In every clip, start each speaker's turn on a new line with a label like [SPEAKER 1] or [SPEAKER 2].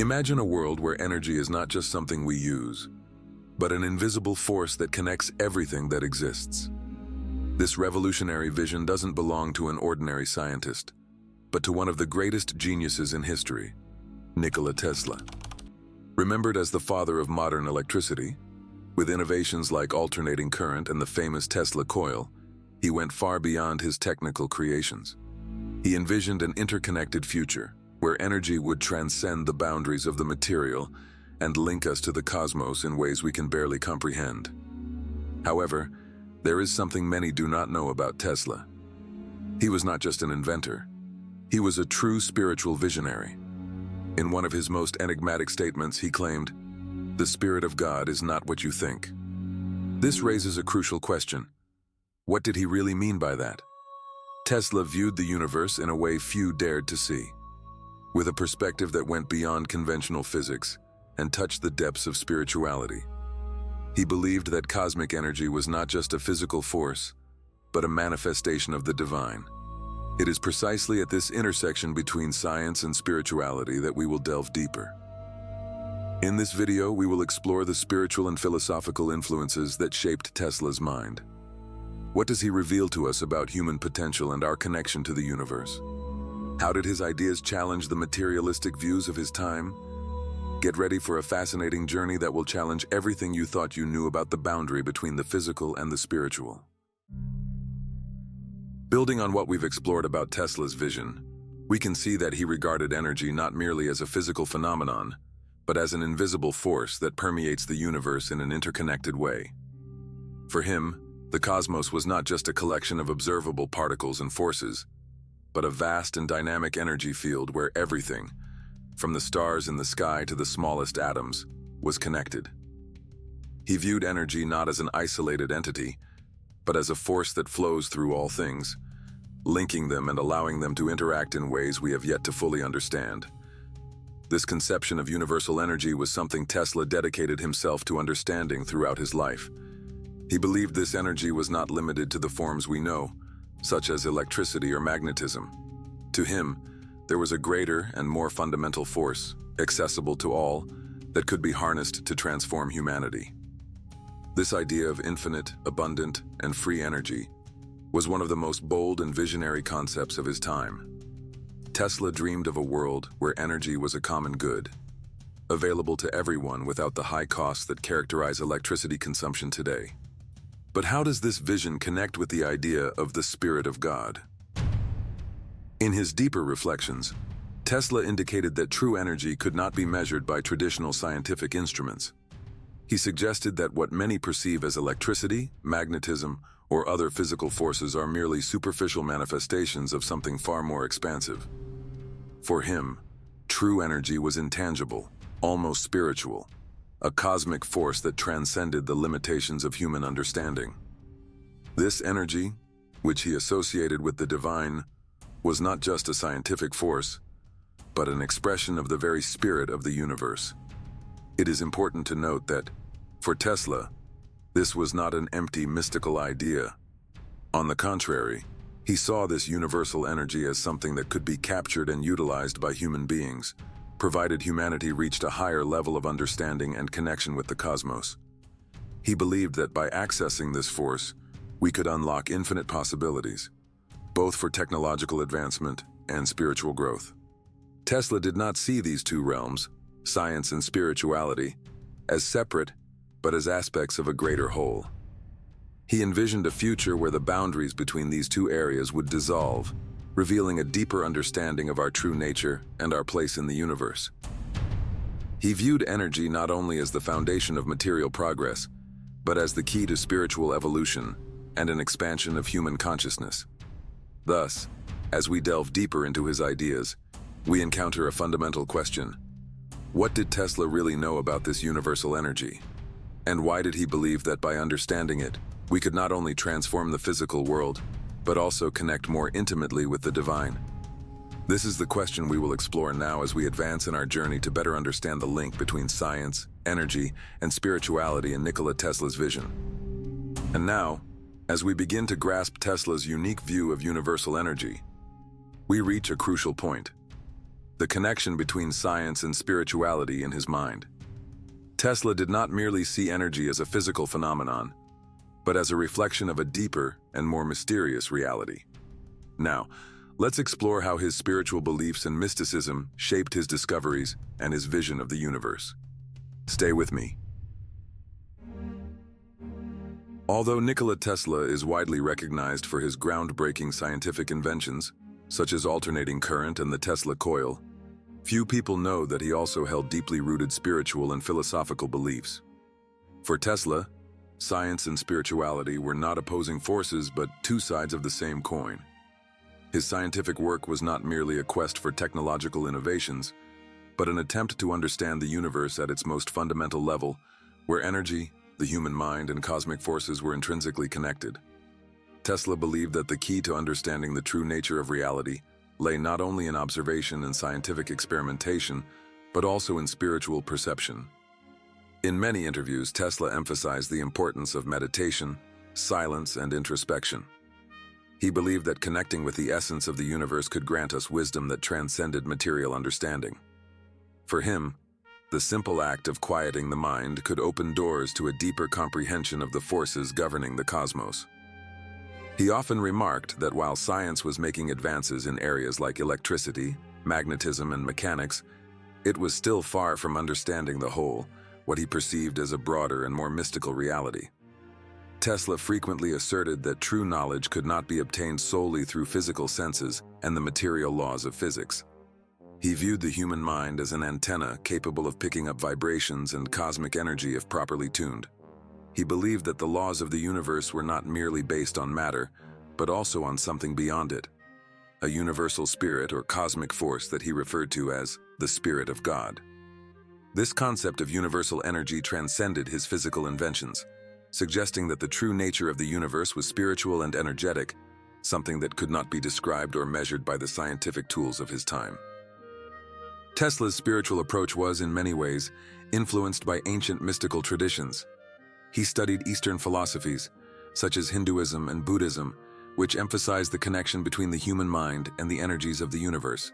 [SPEAKER 1] Imagine a world where energy is not just something we use, but an invisible force that connects everything that exists. This revolutionary vision doesn't belong to an ordinary scientist, but to one of the greatest geniuses in history, Nikola Tesla. Remembered as the father of modern electricity, with innovations like alternating current and the famous Tesla coil, he went far beyond his technical creations. He envisioned an interconnected future, where energy would transcend the boundaries of the material and link us to the cosmos in ways we can barely comprehend. However, there is something many do not know about Tesla. He was not just an inventor. He was a true spiritual visionary. In one of his most enigmatic statements, he claimed, "The Spirit of God is not what you think." This raises a crucial question. What did he really mean by that? Tesla viewed the universe in a way few dared to see, with a perspective that went beyond conventional physics and touched the depths of spirituality. He believed that cosmic energy was not just a physical force, but a manifestation of the divine. It is precisely at this intersection between science and spirituality that we will delve deeper. In this video, we will explore the spiritual and philosophical influences that shaped Tesla's mind. What does he reveal to us about human potential and our connection to the universe? How did his ideas challenge the materialistic views of his time? Get ready for a fascinating journey that will challenge everything you thought you knew about the boundary between the physical and the spiritual. Building on what we've explored about Tesla's vision, we can see that he regarded energy not merely as a physical phenomenon, but as an invisible force that permeates the universe in an interconnected way. For him, the cosmos was not just a collection of observable particles and forces, but a vast and dynamic energy field where everything, from the stars in the sky to the smallest atoms, was connected. He viewed energy not as an isolated entity, but as a force that flows through all things, linking them and allowing them to interact in ways we have yet to fully understand. This conception of universal energy was something Tesla dedicated himself to understanding throughout his life. He believed this energy was not limited to the forms we know, such as electricity or magnetism. To him, there was a greater and more fundamental force, accessible to all, that could be harnessed to transform humanity. This idea of infinite, abundant, and free energy was one of the most bold and visionary concepts of his time. Tesla dreamed of a world where energy was a common good, available to everyone without the high costs that characterize electricity consumption today. But how does this vision connect with the idea of the Spirit of God? In his deeper reflections, Tesla indicated that true energy could not be measured by traditional scientific instruments. He suggested that what many perceive as electricity, magnetism, or other physical forces are merely superficial manifestations of something far more expansive. For him, true energy was intangible, almost spiritual, a cosmic force that transcended the limitations of human understanding. This energy, which he associated with the divine, was not just a scientific force, but an expression of the very spirit of the universe. It is important to note that, for Tesla, this was not an empty, mystical idea. On the contrary, he saw this universal energy as something that could be captured and utilized by human beings, provided humanity reached a higher level of understanding and connection with the cosmos. He believed that by accessing this force, we could unlock infinite possibilities, both for technological advancement and spiritual growth. Tesla did not see these two realms, science and spirituality, as separate, but as aspects of a greater whole. He envisioned a future where the boundaries between these two areas would dissolve, revealing a deeper understanding of our true nature and our place in the universe. He viewed energy not only as the foundation of material progress, but as the key to spiritual evolution and an expansion of human consciousness. Thus, as we delve deeper into his ideas, we encounter a fundamental question. What did Tesla really know about this universal energy? And why did he believe that by understanding it, we could not only transform the physical world, but also connect more intimately with the divine? This is the question we will explore now as we advance in our journey to better understand the link between science, energy, and spirituality in Nikola Tesla's vision. And now, as we begin to grasp Tesla's unique view of universal energy, we reach a crucial point. the connection between science and spirituality in his mind. Tesla did not merely see energy as a physical phenomenon, but as a reflection of a deeper and more mysterious reality. Now, let's explore how his spiritual beliefs and mysticism shaped his discoveries and his vision of the universe. Stay with me. Although Nikola Tesla is widely recognized for his groundbreaking scientific inventions, such as alternating current and the Tesla coil, few people know that he also held deeply rooted spiritual and philosophical beliefs. For Tesla, science and spirituality were not opposing forces but two sides of the same coin. His scientific work was not merely a quest for technological innovations, but an attempt to understand the universe at its most fundamental level, where energy, the human mind, and cosmic forces were intrinsically connected. Tesla believed that the key to understanding the true nature of reality lay not only in observation and scientific experimentation, but also in spiritual perception. In many interviews, Tesla emphasized the importance of meditation, silence, and introspection. He believed that connecting with the essence of the universe could grant us wisdom that transcended material understanding. For him, the simple act of quieting the mind could open doors to a deeper comprehension of the forces governing the cosmos. He often remarked that while science was making advances in areas like electricity, magnetism, and mechanics, it was still far from understanding the whole, what he perceived as a broader and more mystical reality. Tesla frequently asserted that true knowledge could not be obtained solely through physical senses and the material laws of physics. He viewed the human mind as an antenna capable of picking up vibrations and cosmic energy if properly tuned. He believed that the laws of the universe were not merely based on matter, but also on something beyond it, a universal spirit or cosmic force that he referred to as the Spirit of God. This concept of universal energy transcended his physical inventions, suggesting that the true nature of the universe was spiritual and energetic, something that could not be described or measured by the scientific tools of his time. Tesla's spiritual approach was, in many ways, influenced by ancient mystical traditions. He studied Eastern philosophies, such as Hinduism and Buddhism, which emphasized the connection between the human mind and the energies of the universe.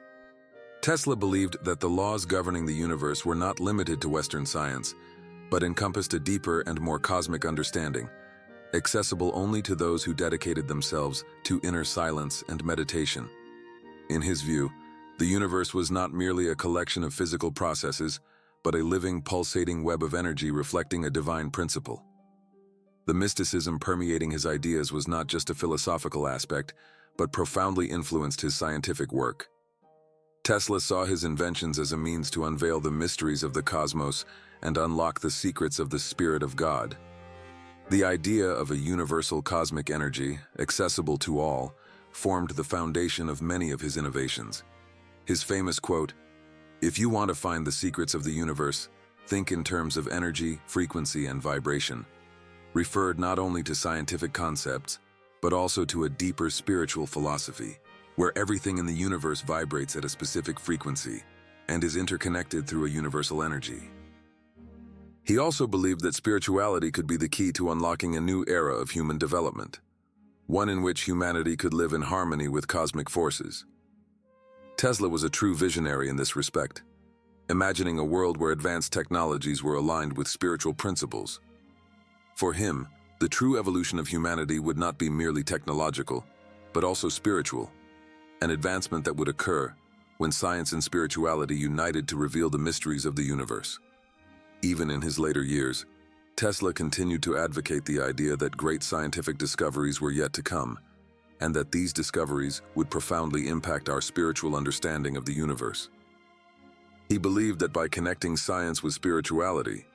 [SPEAKER 1] Tesla believed that the laws governing the universe were not limited to Western science, but encompassed a deeper and more cosmic understanding, accessible only to those who dedicated themselves to inner silence and meditation. In his view, the universe was not merely a collection of physical processes, but a living, pulsating web of energy reflecting a divine principle. The mysticism permeating his ideas was not just a philosophical aspect, but profoundly influenced his scientific work. Tesla saw his inventions as a means to unveil the mysteries of the cosmos and unlock the secrets of the Spirit of God. The idea of a universal cosmic energy, accessible to all, formed the foundation of many of his innovations. His famous quote, "If you want to find the secrets of the universe, think in terms of energy, frequency, and vibration," referred not only to scientific concepts, but also to a deeper spiritual philosophy, where everything in the universe vibrates at a specific frequency and is interconnected through a universal energy. He also believed that spirituality could be the key to unlocking a new era of human development, one in which humanity could live in harmony with cosmic forces. Tesla was a true visionary in this respect, imagining a world where advanced technologies were aligned with spiritual principles. For him, the true evolution of humanity would not be merely technological, but also spiritual, an advancement that would occur when science and spirituality united to reveal the mysteries of the universe. Even in his later years, Tesla continued to advocate the idea that great scientific discoveries were yet to come, and that these discoveries would profoundly impact our spiritual understanding of the universe. He believed that by connecting science with spirituality,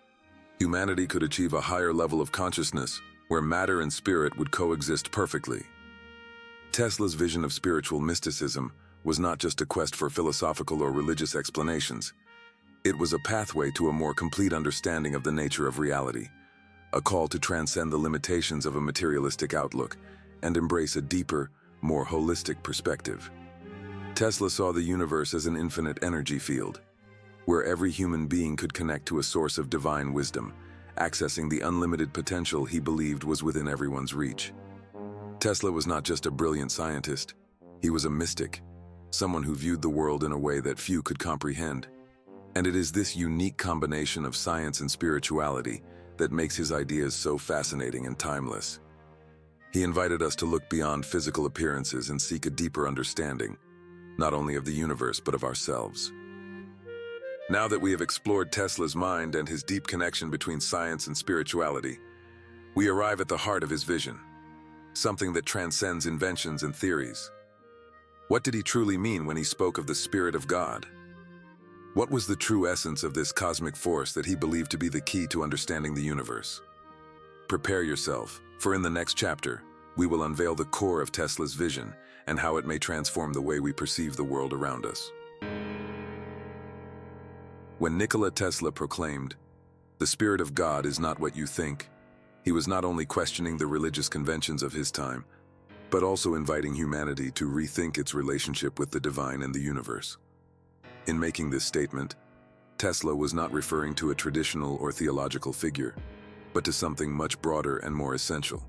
[SPEAKER 1] humanity could achieve a higher level of consciousness where matter and spirit would coexist perfectly. Tesla's vision of spiritual mysticism was not just a quest for philosophical or religious explanations. It was a pathway to a more complete understanding of the nature of reality, a call to transcend the limitations of a materialistic outlook and embrace a deeper, more holistic perspective. Tesla saw the universe as an infinite energy field, where every human being could connect to a source of divine wisdom, accessing the unlimited potential he believed was within everyone's reach. Tesla was not just a brilliant scientist, he was a mystic, someone who viewed the world in a way that few could comprehend. And it is this unique combination of science and spirituality that makes his ideas so fascinating and timeless. He invited us to look beyond physical appearances and seek a deeper understanding, not only of the universe but of ourselves. Now that we have explored Tesla's mind and his deep connection between science and spirituality, we arrive at the heart of his vision, something that transcends inventions and theories. What did he truly mean when he spoke of the Spirit of God? What was the true essence of this cosmic force that he believed to be the key to understanding the universe? Prepare yourself, for in the next chapter, we will unveil the core of Tesla's vision and how it may transform the way we perceive the world around us. When Nikola Tesla proclaimed, "The Spirit of God is not what you think," he was not only questioning the religious conventions of his time, but also inviting humanity to rethink its relationship with the divine and the universe. In making this statement, Tesla was not referring to a traditional or theological figure, but to something much broader and more essential.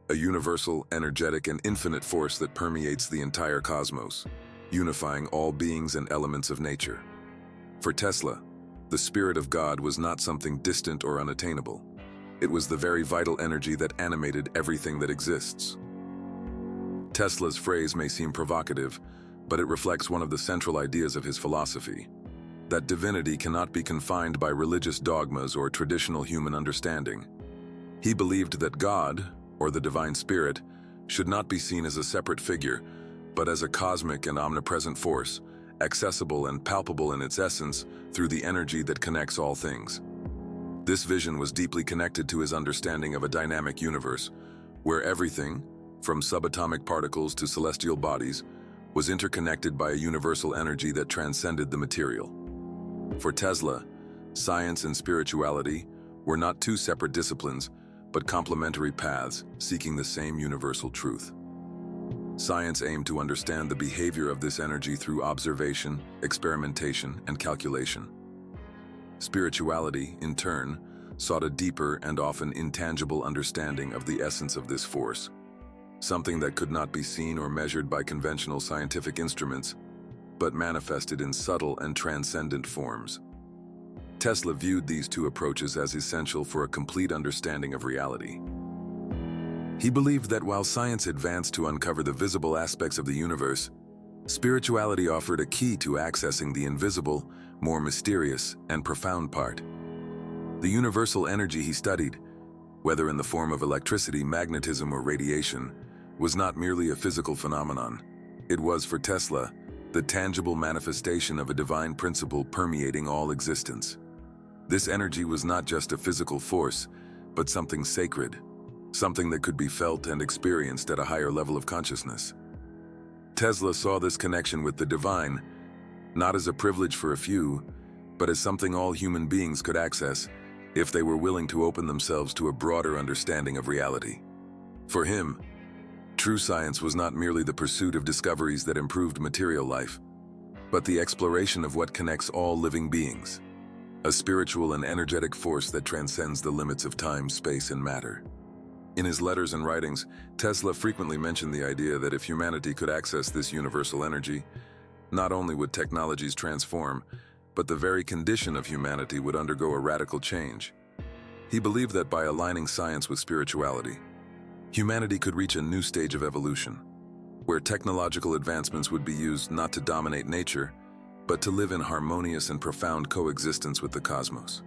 [SPEAKER 1] A universal, energetic, and infinite force that permeates the entire cosmos, unifying all beings and elements of nature. For Tesla, the Spirit of God was not something distant or unattainable. It was the very vital energy that animated everything that exists. Tesla's phrase may seem provocative, but it reflects one of the central ideas of his philosophy, that divinity cannot be confined by religious dogmas or traditional human understanding. He believed that God, or the divine spirit, should not be seen as a separate figure, but as a cosmic and omnipresent force, accessible and palpable in its essence through the energy that connects all things. This vision was deeply connected to his understanding of a dynamic universe, where everything, from subatomic particles to celestial bodies, was interconnected by a universal energy that transcended the material. For Tesla, science and spirituality were not two separate disciplines, but complementary paths seeking the same universal truth. Science aimed to understand the behavior of this energy through observation, experimentation, and calculation. Spirituality, in turn, sought a deeper and often intangible understanding of the essence of this force, something that could not be seen or measured by conventional scientific instruments, but manifested in subtle and transcendent forms. Tesla viewed these two approaches as essential for a complete understanding of reality. He believed that while science advanced to uncover the visible aspects of the universe, spirituality offered a key to accessing the invisible, more mysterious, and profound part. The universal energy he studied, whether in the form of electricity, magnetism, or radiation, was not merely a physical phenomenon. It was, for Tesla, the tangible manifestation of a divine principle permeating all existence. This energy was not just a physical force, but something sacred, something that could be felt and experienced at a higher level of consciousness. Tesla saw this connection with the divine, not as a privilege for a few, but as something all human beings could access if they were willing to open themselves to a broader understanding of reality. For him, true science was not merely the pursuit of discoveries that improved material life, but the exploration of what connects all living beings, a spiritual and energetic force that transcends the limits of time, space, and matter. In his letters and writings, Tesla frequently mentioned the idea that if humanity could access this universal energy, not only would technologies transform, but the very condition of humanity would undergo a radical change. He believed that by aligning science with spirituality, humanity could reach a new stage of evolution, where technological advancements would be used not to dominate nature, but to live in harmonious and profound coexistence with the cosmos.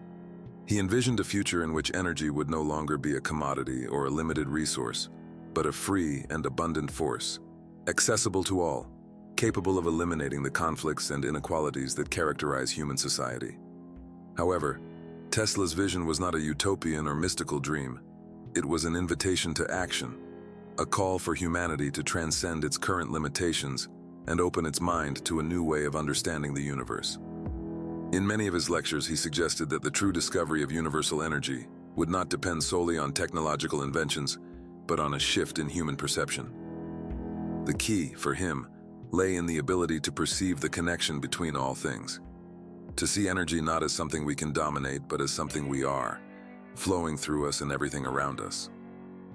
[SPEAKER 1] He envisioned a future in which energy would no longer be a commodity or a limited resource, but a free and abundant force, accessible to all, capable of eliminating the conflicts and inequalities that characterize human society. However, Tesla's vision was not a utopian or mystical dream. It was an invitation to action, a call for humanity to transcend its current limitations and open its mind to a new way of understanding the universe. In many of his lectures, he suggested that the true discovery of universal energy would not depend solely on technological inventions, but on a shift in human perception. The key, for him, lay in the ability to perceive the connection between all things, to see energy not as something we can dominate, but as something we are, flowing through us and everything around us.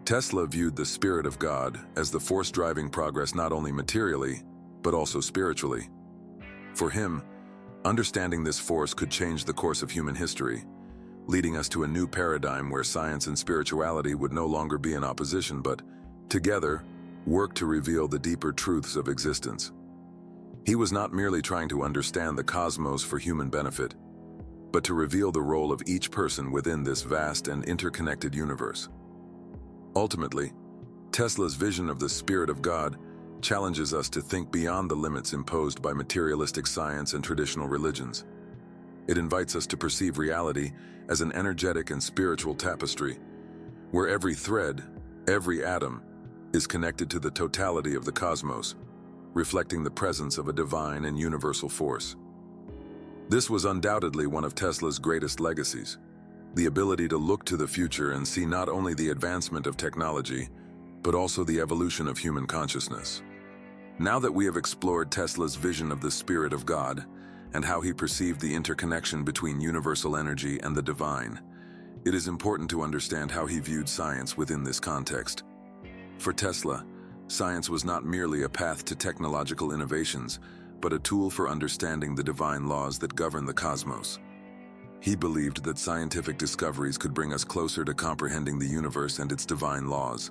[SPEAKER 1] Tesla viewed the Spirit of God as the force driving progress not only materially, but also spiritually. For him, understanding this force could change the course of human history, leading us to a new paradigm where science and spirituality would no longer be in opposition, but together work to reveal the deeper truths of existence. He was not merely trying to understand the cosmos for human benefit, but to reveal the role of each person within this vast and interconnected universe. Ultimately, Tesla's vision of the Spirit of God challenges us to think beyond the limits imposed by materialistic science and traditional religions. It invites us to perceive reality as an energetic and spiritual tapestry, where every thread, every atom, is connected to the totality of the cosmos, reflecting the presence of a divine and universal force. This was undoubtedly one of Tesla's greatest legacies, the ability to look to the future and see not only the advancement of technology, but also the evolution of human consciousness. Now that we have explored Tesla's vision of the Spirit of God and how he perceived the interconnection between universal energy and the divine, it is important to understand how he viewed science within this context. For Tesla, science was not merely a path to technological innovations, but a tool for understanding the divine laws that govern the cosmos. He believed that scientific discoveries could bring us closer to comprehending the universe and its divine laws,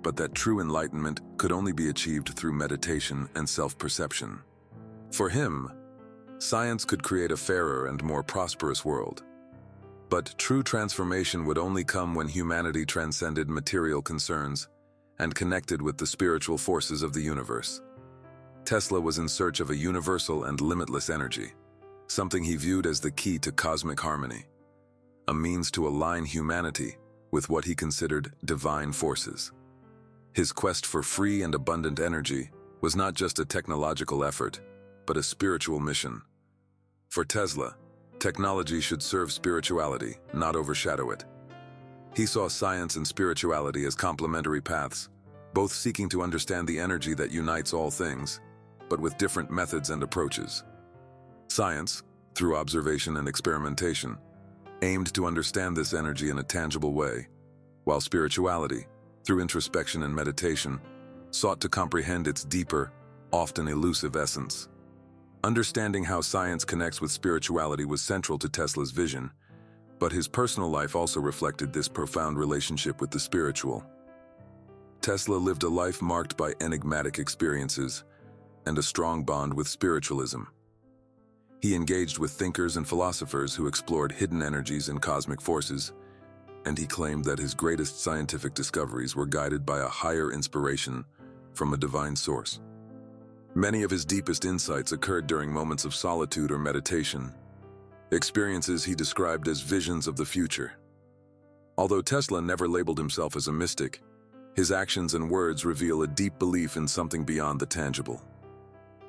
[SPEAKER 1] but that true enlightenment could only be achieved through meditation and self-perception. For him, science could create a fairer and more prosperous world. But true transformation would only come when humanity transcended material concerns and connected with the spiritual forces of the universe. Tesla was in search of a universal and limitless energy, something he viewed as the key to cosmic harmony, a means to align humanity with what he considered divine forces. His quest for free and abundant energy was not just a technological effort, but a spiritual mission. For Tesla, technology should serve spirituality, not overshadow it. He saw science and spirituality as complementary paths, both seeking to understand the energy that unites all things, but with different methods and approaches. Science, through observation and experimentation, aimed to understand this energy in a tangible way, while spirituality, through introspection and meditation, sought to comprehend its deeper, often elusive essence. Understanding how science connects with spirituality was central to Tesla's vision, but his personal life also reflected this profound relationship with the spiritual. Tesla lived a life marked by enigmatic experiences and a strong bond with spiritualism. He engaged with thinkers and philosophers who explored hidden energies and cosmic forces, and he claimed that his greatest scientific discoveries were guided by a higher inspiration from a divine source. Many of his deepest insights occurred during moments of solitude or meditation, experiences he described as visions of the future. Although Tesla never labeled himself as a mystic, his actions and words reveal a deep belief in something beyond the tangible.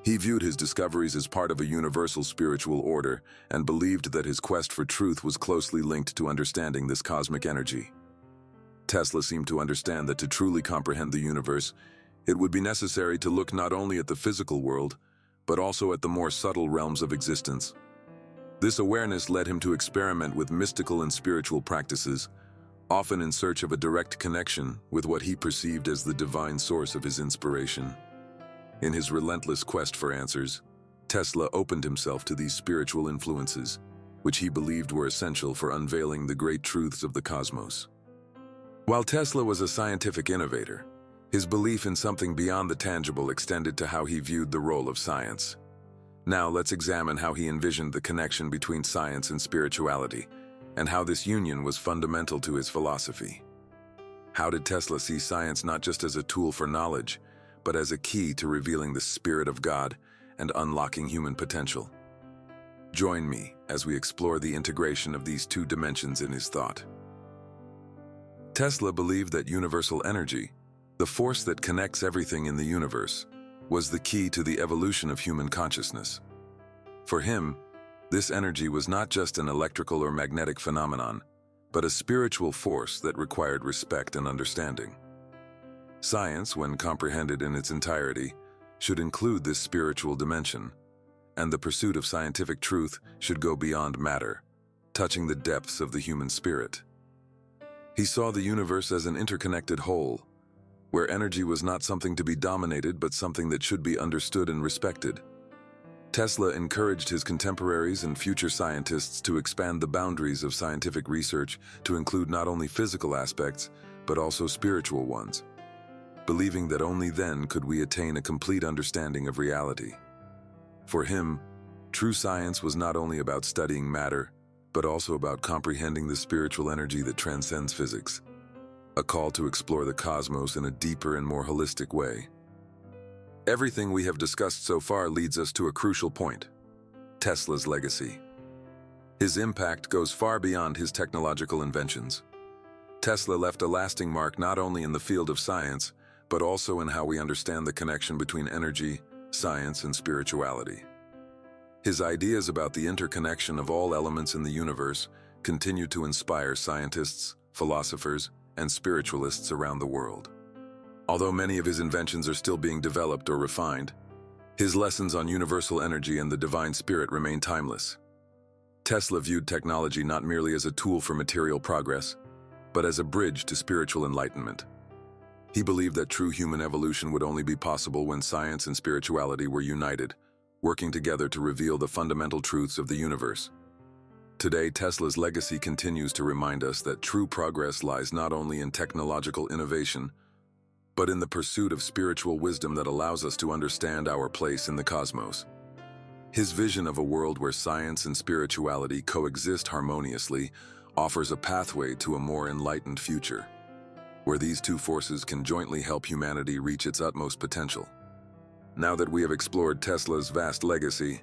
[SPEAKER 1] He viewed his discoveries as part of a universal spiritual order and believed that his quest for truth was closely linked to understanding this cosmic energy. Tesla seemed to understand that to truly comprehend the universe, it would be necessary to look not only at the physical world, but also at the more subtle realms of existence. This awareness led him to experiment with mystical and spiritual practices, often in search of a direct connection with what he perceived as the divine source of his inspiration. In his relentless quest for answers, Tesla opened himself to these spiritual influences, which he believed were essential for unveiling the great truths of the cosmos. While Tesla was a scientific innovator, his belief in something beyond the tangible extended to how he viewed the role of science. Now let's examine how he envisioned the connection between science and spirituality, and how this union was fundamental to his philosophy. How did Tesla see science not just as a tool for knowledge, but as a key to revealing the Spirit of God and unlocking human potential? Join me as we explore the integration of these two dimensions in his thought. Tesla believed that universal energy, the force that connects everything in the universe, was the key to the evolution of human consciousness. For him, this energy was not just an electrical or magnetic phenomenon, but a spiritual force that required respect and understanding. Science, when comprehended in its entirety, should include this spiritual dimension, and the pursuit of scientific truth should go beyond matter, touching the depths of the human spirit. He saw the universe as an interconnected whole, where energy was not something to be dominated but something that should be understood and respected. Tesla encouraged his contemporaries and future scientists to expand the boundaries of scientific research to include not only physical aspects, but also spiritual ones, believing that only then could we attain a complete understanding of reality. For him, true science was not only about studying matter, but also about comprehending the spiritual energy that transcends physics, a call to explore the cosmos in a deeper and more holistic way. Everything we have discussed so far leads us to a crucial point: Tesla's legacy. His impact goes far beyond his technological inventions. Tesla left a lasting mark not only in the field of science, but also in how we understand the connection between energy, science, and spirituality. His ideas about the interconnection of all elements in the universe continue to inspire scientists, philosophers, and spiritualists around the world. Although many of his inventions are still being developed or refined, his lessons on universal energy and the divine spirit remain timeless. Tesla viewed technology not merely as a tool for material progress, but as a bridge to spiritual enlightenment. He believed that true human evolution would only be possible when science and spirituality were united, working together to reveal the fundamental truths of the universe. Today, Tesla's legacy continues to remind us that true progress lies not only in technological innovation, but in the pursuit of spiritual wisdom that allows us to understand our place in the cosmos. His vision of a world where science and spirituality coexist harmoniously offers a pathway to a more enlightened future, where these two forces can jointly help humanity reach its utmost potential. Now that we have explored Tesla's vast legacy,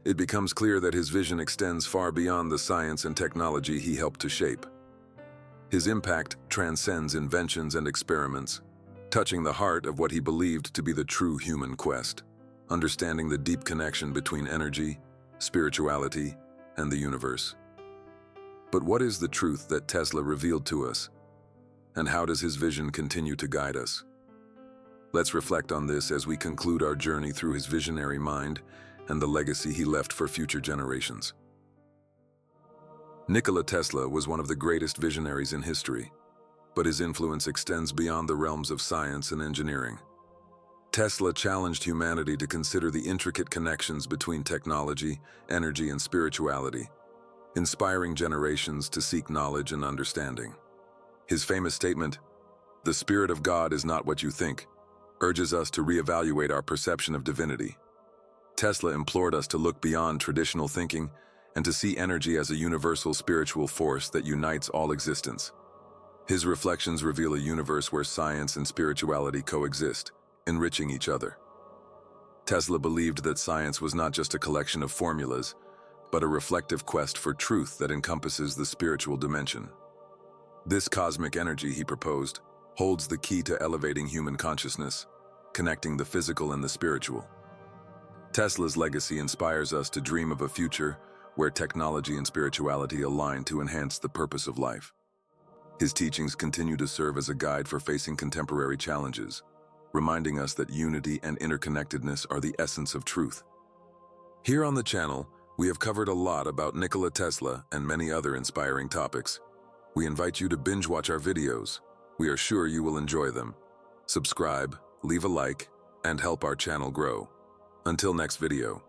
[SPEAKER 1] it becomes clear that his vision extends far beyond the science and technology he helped to shape. His impact transcends inventions and experiments, touching the heart of what he believed to be the true human quest, understanding the deep connection between energy, spirituality, and the universe. But what is the truth that Tesla revealed to us? And how does his vision continue to guide us? Let's reflect on this as we conclude our journey through his visionary mind and the legacy he left for future generations. Nikola Tesla was one of the greatest visionaries in history, but his influence extends beyond the realms of science and engineering. Tesla challenged humanity to consider the intricate connections between technology, energy, and spirituality, inspiring generations to seek knowledge and understanding. His famous statement, "The Spirit of God is not what you think," urges us to reevaluate our perception of divinity. Tesla implored us to look beyond traditional thinking and to see energy as a universal spiritual force that unites all existence. His reflections reveal a universe where science and spirituality coexist, enriching each other. Tesla believed that science was not just a collection of formulas, but a reflective quest for truth that encompasses the spiritual dimension. This cosmic energy, he proposed, holds the key to elevating human consciousness, connecting the physical and the spiritual. Tesla's legacy inspires us to dream of a future where technology and spirituality align to enhance the purpose of life. His teachings continue to serve as a guide for facing contemporary challenges, reminding us that unity and interconnectedness are the essence of truth. Here on the channel, we have covered a lot about Nikola Tesla and many other inspiring topics. We invite you to binge watch our videos. We are sure you will enjoy them. Subscribe, leave a like, and help our channel grow. Until next video.